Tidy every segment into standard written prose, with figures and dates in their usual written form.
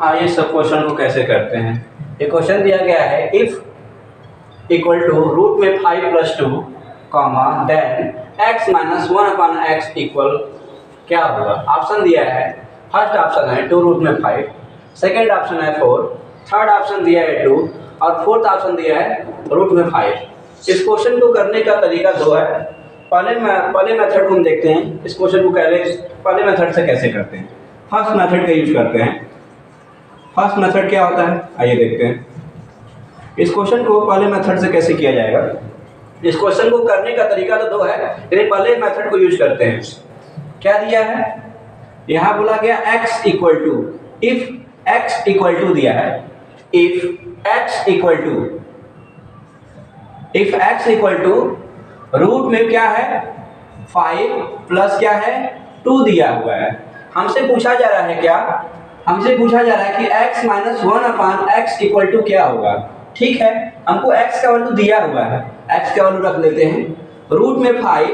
आइए सब क्वेश्चन को कैसे करते हैं। ये क्वेश्चन दिया गया है इफ इक्वल टू रूट में 5 plus 2 comma then x minus 1/x equal क्या होगा। ऑप्शन दिया है, फर्स्ट ऑप्शन है 2 रूट में 5, सेकेंड ऑप्शन है 4, थर्ड ऑप्शन दिया है 2 और फोर्थ ऑप्शन दिया है रूट में 5। इस क्वेश्चन को करने का तरीका दो है। पहले मेथड को हम देखते हैं, इस क्वेश्चन को पहले मेथड से कैसे करते हैं। फर्स्ट मेथड का यूज करते हैं। फर्स्ट मेथड क्या होता है आइए देखते हैं। इस क्वेश्चन को पहले मेथड से कैसे किया जाएगा। इस क्वेश्चन को करने का तरीका तो दो है, लेकिन पहले मेथड को यूज करते हैं। क्या दिया है, यहाँ बोला गया x equal to, if x equal to दिया है, if x equal to root में क्या है 5 प्लस क्या है 2 दिया हुआ है। हमसे पूछा जा रहा है क्या, हमसे पूछा जा रहा है कि x minus 1/x equal to क्या होगा। ठीक है, हमको x का वैल्यू दिया हुआ है, x का वैल्यू रख लेते हैं। रूट में 5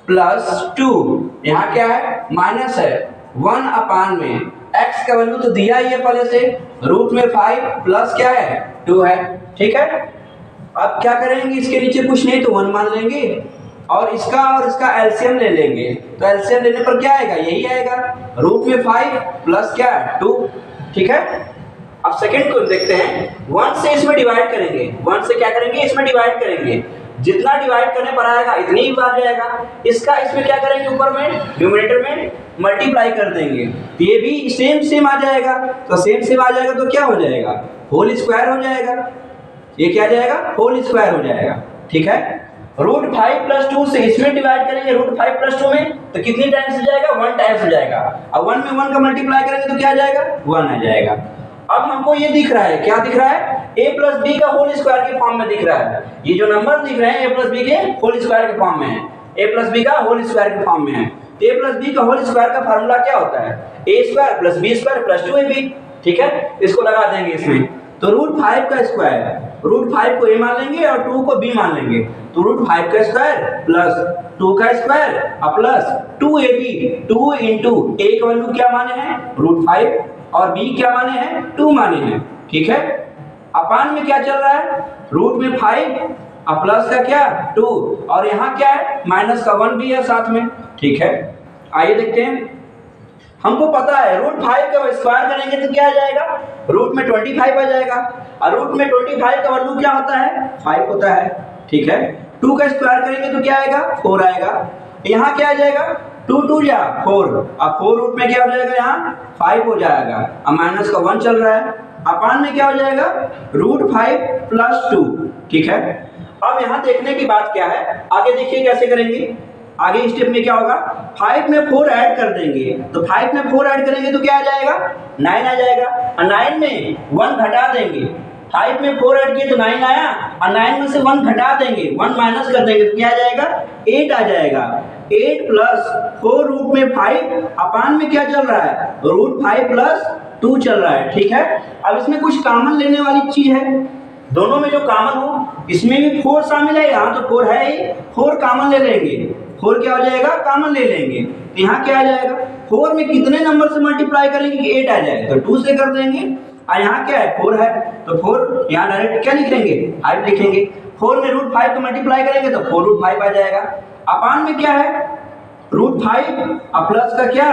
प्लस 2, यहाँ क्या है माइनस है 1/, में x का वैल्यू तो दिया ही है पहले से, रूट में 5 प्लस क्या है 2 है। ठीक है, अब क्या करेंगे, इसके नीचे कुछ नहीं तो 1 मान लेंगे और इसका एलसीएम ले लेंगे। तो एलसीएम लेने पर क्या आएगा, यही आएगा, रूट में 5 प्लस क्या है 2। ठीक है, अब सेकंड को देखते हैं। 1 से इसमें डिवाइड करेंगे, 1 से क्या करेंगे इसमें डिवाइड करेंगे, जितना डिवाइड करने पर आएगा इतनी ही बार जाएगा। इसका इसमें क्या करेंगे, ऊपर में न्यूमरेटर में मल्टीप्लाई कर देंगे, तो ये भी सेम आ जाएगा। तो सेम आ जाएगा तो क्या हो जाएगा, होल स्क्वायर हो जाएगा। ये क्या जाएगा, होल स्क्वायर हो जाएगा। ठीक है, रूट 5 प्लस 2 से इसमें डिवाइड करेंगे, रूट 5 प्लस 2 में, तो कितनी टाइम्स हो जाएगा, 1 टाइम्स हो जाएगा। अब 1 में 1 का मल्टीप्लाई करेंगे तो क्या आ जाएगा, 1 आ जाएगा। अब हमको ये दिख रहा है, क्या दिख रहा है, a प्लस बी का होल स्क्वायर के फॉर्म में दिख रहा है। ये जो नंबर दिख रहे हैं a प्लस बी के होल स्क्वायर के फॉर्म में है, a प्लस बी का होल स्क्वायर के फॉर्म में है। तो a प्लस बी का होल स्क्वायर का फार्मूला क्या होता है, a square plus B square plus 2ab। ठीक है, इसको लगा देंगे इसमें, तो रूट 5 का स्क्वायर, रूट 5 को a मान लेंगे और 2 को b मान लेंगे, तो रूट 5 का स्क्वायर प्लस 2 का स्क्वायर और प्लस 2ab। 2 इंटू a का वैल्यू क्या माने हैं, रूट 5 और b क्या माने हैं, 2 माने हैं। ठीक है, अपान में क्या चल रहा है, रूट में 5 और प्लस का क्या 2 और यहाँ क्या है माइनस का 1 भी है साथ में। ठीक है, आइए देखते हैं। हमको पता है रूट 5 का स्क्वायर करेंगे तो क्या आ जाएगा, रूट में 25 आ जाएगा, और रूट में 25 का वैल्यू क्या होता है 5 होता है। ठीक है, 2 का स्क्वायर करेंगे तो क्या आएगा 4 आएगा। यहाँ क्या आ जाएगा 2 2 या 4, अब 4 रूट में क्या हो जाएगा, यहाँ 5 हो जाएगा, अब माइनस का 1 चल रहा है। अपान में क्या हो जाएगा, रूट 5 प्लस 2। ठीक है, अब यहाँ देखने की बात क्या है, आगे देखिए कैसे करेंगे। आगे स्टेप में क्या होगा, 5 में 4 ऐड कर देंगे, तो 5 में 4 ऐड करेंगे तो क्या आ जाएगा 9 आ जाएगा, और 9 में 1 घटा देंगे। 5 में 4 ऐड किए तो 9 आया, और 9 में से 1 घटा देंगे, 1 माइनस कर देंगे तो क्या आ जाएगा 8 आ जाएगा। 8 प्लस 4 रूट में 5, अपान में क्या चल रहा है, रूट 5 प्लस 2 चल रहा है। ठीक है, अब इसमें कुछ कॉमन लेने वाली चीज है, दोनों में जो कॉमन हो, इसमें भी 4 शामिल है, यहाँ तो 4 है ही, 4 कॉमन ले लेंगे, 4 क्या हो जाएगा कॉमन ले लेंगे, यहाँ क्या आ जाएगा, 4 में कितने नंबर से मल्टीप्लाई करेंगे कि 8 आ जाए, तो 2 से कर देंगे, और यहाँ क्या है 4 है, तो 4 यहाँ डायरेक्ट क्या लिखेंगे 5 लिखेंगे। 4 में रूट 5 को मल्टीप्लाई करेंगे तो 4 रूट 5 आ जाएगा। अपान में क्या है रूट 5 और प्लस का क्या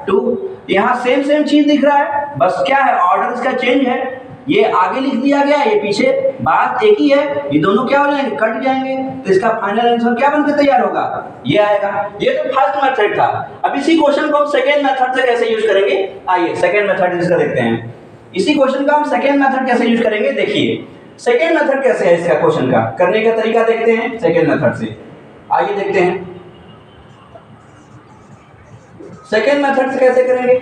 2, यहाँ सेम चीज दिख रहा है, बस क्या है ऑर्डर इसका चेंज है, ये आगे लिख दिया गया, ये पीछे, बात एक ही है, ये दोनों क्या हो जाएंगे कट जाएंगे, तो इसका फाइनल आंसर क्या बनकर तैयार होगा, ये आएगा। ये तो फर्स्ट मेथड था। अब इसी क्वेश्चन को हम सेकेंड मेथड से कैसे यूज करेंगे, आइए सेकेंड मेथड इसका देखते हैं। इसी क्वेश्चन का हम सेकेंड मेथड कैसे यूज करेंगे, देखिए सेकेंड मेथड कैसे है, इसका क्वेश्चन का करने का तरीका देखते हैं सेकेंड मेथड से। आइए देखते हैं सेकेंड मेथड से कैसे करेंगे।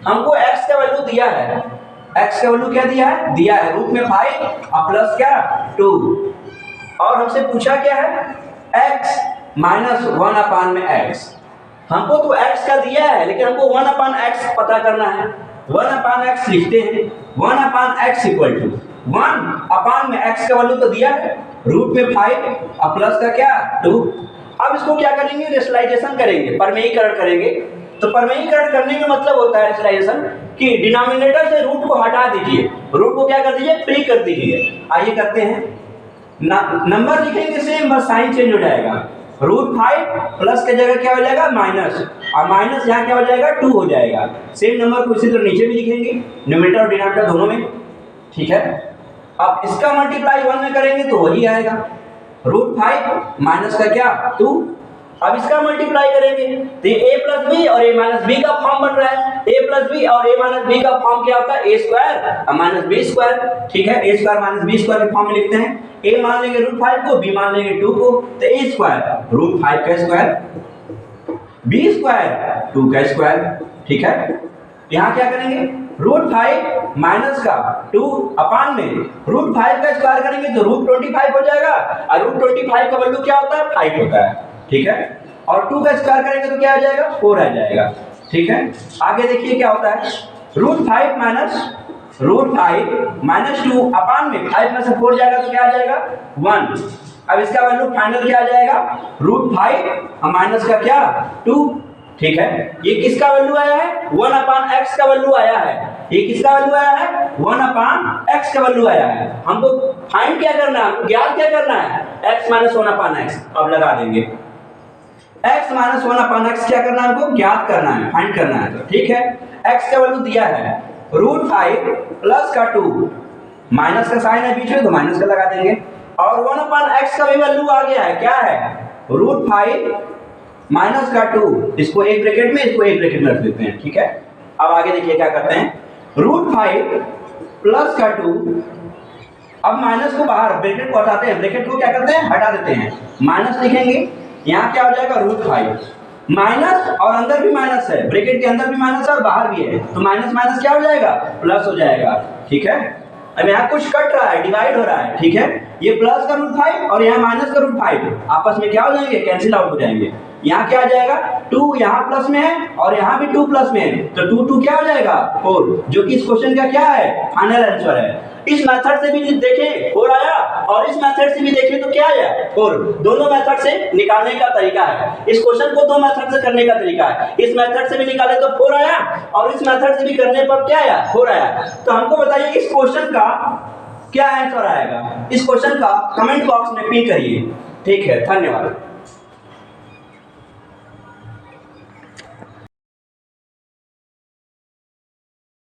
हमको x का वैल्यू दिया है, x का वैल्यू क्या दिया है रूट में 5 और प्लस क्या 2, और हमसे पूछा क्या है x माइनस 1/, में x। हमको तो x का दिया है, लेकिन हमको 1/x पता करना है। 1/x लिखते हैं, 1/x इक्वल टू 1/, में x का वैल्यू तो दिया है, रूट में 5 और प्लस का क्या 2। अब इसको क्या करेंगे, रेशनलाइजेशन करेंगे, परमेयीकरण करेंगे। तो परवैहीकरण करने का मतलब होता है रेशनलाइजेशन कि डिनोमिनेटर से रूट को हटा दीजिए, रूट को क्या कर दीजिए, फ्री कर दीजिए। आइए करते हैं, नंबर लिखेंगे सेम, बस साइन चेंज हो जाएगा। √5 प्लस के जगह क्या हो जाएगा, माइनस, और माइनस यहाँ क्या हो जाएगा, 2 हो जाएगा। सेम नंबर को इसी तरह नीचे भी लिखेंगे, न्यूमरेटर और डिनोमिनेटर दोनों में, ठीक है। अब इसका मल्टीप्लाई 1 में करेंगे तो वही आएगा, √5 माइनस का क्या, 2। अब इसका मल्टीप्लाई करेंगे तो a प्लस बी और a माइनस बी का फॉर्म बन रहा है। a प्लस बी और a माइनस बी का फॉर्म क्या होता है, a square minus B square, ठीक है। a square minus B square के फॉर्म में लिखते हैं। a मान लेंगे √5 को, b मान लेंगे 2 को, तो a स्क्वायर √5 का स्क्वायर, b स्क्वायर 2 का स्क्वायर, ठीक है। यहाँ क्या करेंगे, √5 माइनस का 2 अपान में √5 का स्क्वायर करेंगे तो √25 हो जाएगा, और √25 का वैल्यू क्या होता है, 5 होता है, ठीक है। और 2 का स्क्वायर करेंगे तो क्या आ जाएगा, 4 आ जाएगा, ठीक है। आगे देखिए क्या होता है, √5 माइनस 2 अपान में 5 में से 4 जाएगा तो क्या आ जाएगा, 1। अब इसका वैल्यू फाइनल क्या आ जाएगा, √5 माइनस का क्या, 2, ठीक है। ये किसका वैल्यू आया है, 1/x का वैल्यू आया है। ये किसका वैल्यू आया है, 1/x का वैल्यू आया है। हमको फाइंड क्या करना है, ज्ञात क्या करना है, x माइनस 1/x। अब लगा देंगे, x माइनस 1/x क्या करना है, हमको ज्ञात करना है, फाइंड करना है, तो ठीक है। x का वैल्यू दिया है √5 प्लस का 2, माइनस का साइन है बीच में तो माइनस का लगा देंगे, और 1/x का भी वैल्यू आ गया है, क्या है, √5 माइनस का 2, इसको एक ब्रैकेट में, इसको एक ब्रैकेट में रख देते हैं, ठीक है। अब आगे देखिए क्या करते हैं, √5 प्लस का 2, अब माइनस को बाहर ब्रैकेट को हटाते हैं, ब्रैकेट को क्या करते हैं, हटा देते हैं, माइनस लिखेंगे, यहाँ क्या हो जाएगा, √5 माइनस, और अंदर भी माइनस है, ब्रैकेट के अंदर भी माइनस है और बाहर भी है, तो माइनस माइनस क्या हो जाएगा, प्लस हो जाएगा, ठीक है। अब यहाँ कुछ कट रहा है, डिवाइड हो रहा है, ठीक है। ये प्लस का √5 और यहाँ माइनस का √5 आपस में क्या हो जाएंगे, कैंसिल आउट हो जाएंगे। यहाँ क्या आ जाएगा, 2 यहाँ प्लस में है और यहाँ भी 2 प्लस में है, तो 2 2 क्या हो जाएगा, 4, जो कि इस क्वेश्चन का क्या है, फाइनल आंसर है। इस मेथड से भी देखें 4 आया, और इस मेथड से भी देखें तो क्या आया, 4। दोनों मेथड से निकालने का तरीका है, इस क्वेश्चन को 2 मेथड से करने का तरीका है। इस मेथड से भी निकाले तो 4 आया, और इस मेथड से भी करने पर क्या आया, 4 आया। तो हमको बताइए इस क्वेश्चन का क्या आंसर आएगा, इस क्वेश्चन का कमेंट बॉक्स में पिन करिए, ठीक है। धन्यवाद।